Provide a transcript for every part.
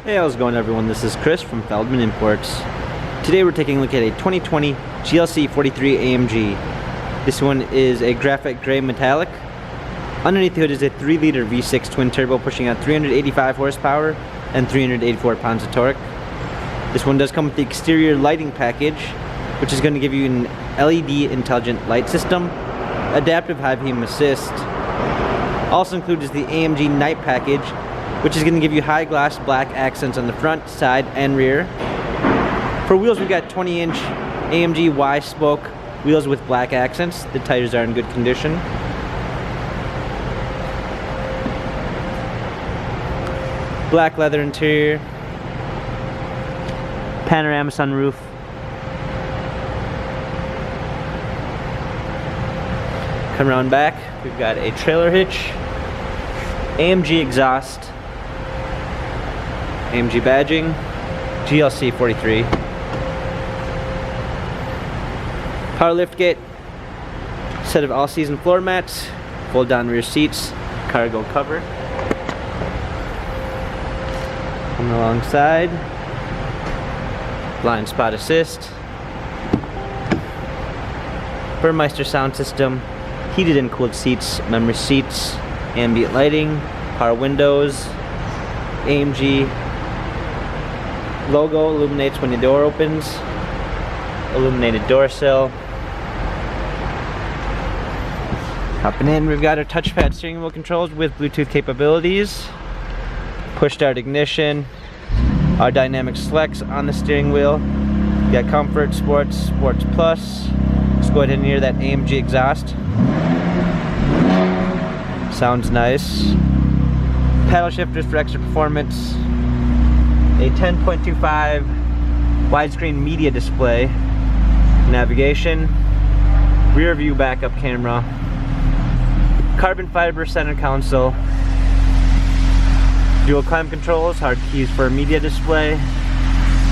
Hey, how's it going everyone? This is Chris from Feldmann Imports. Today we're taking a look at a 2020 GLC 43 AMG. This one is a graphite gray metallic. Underneath the hood is a 3-liter V6 twin turbo pushing out 385 horsepower and 384 pounds of torque. This one does come with the exterior lighting package, which is going to give you an LED intelligent light system, adaptive high beam assist. Also included is the AMG night package, which is going to give you high gloss black accents on the front, side, and rear. For wheels, we've got 20-inch AMG Y-spoke wheels with black accents. The tires are in good condition. Black leather interior. Panorama sunroof. Come around back, we've got a trailer hitch, AMG exhaust, AMG badging, GLC 43. Power liftgate, set of all-season floor mats, fold down rear seats, cargo cover. Coming alongside, blind spot assist, Burmeister sound system, heated and cooled seats, memory seats, ambient lighting, power windows, AMG logo illuminates when the door opens, illuminated door sill. Hopping in, we've got our touchpad steering wheel controls with Bluetooth capabilities, push start ignition, our dynamic selects on the steering wheel. You got comfort, sports, sports plus. Let's go ahead and hear that AMG exhaust. Sounds nice. Paddle shifters for extra performance. A 10.25 widescreen media display. Navigation. Rear view backup camera. Carbon fiber center console. Dual climate controls, hard keys for a media display.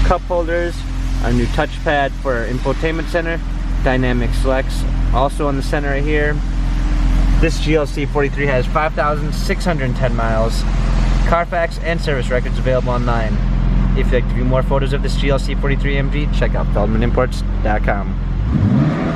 Cup holders. Our new touchpad for our infotainment center. Dynamic selects also on the center right here. This GLC 43 has 5,610 miles. Carfax and service records available online. If you'd like to view more photos of this GLC 43 AMG, check out feldmanimports.com.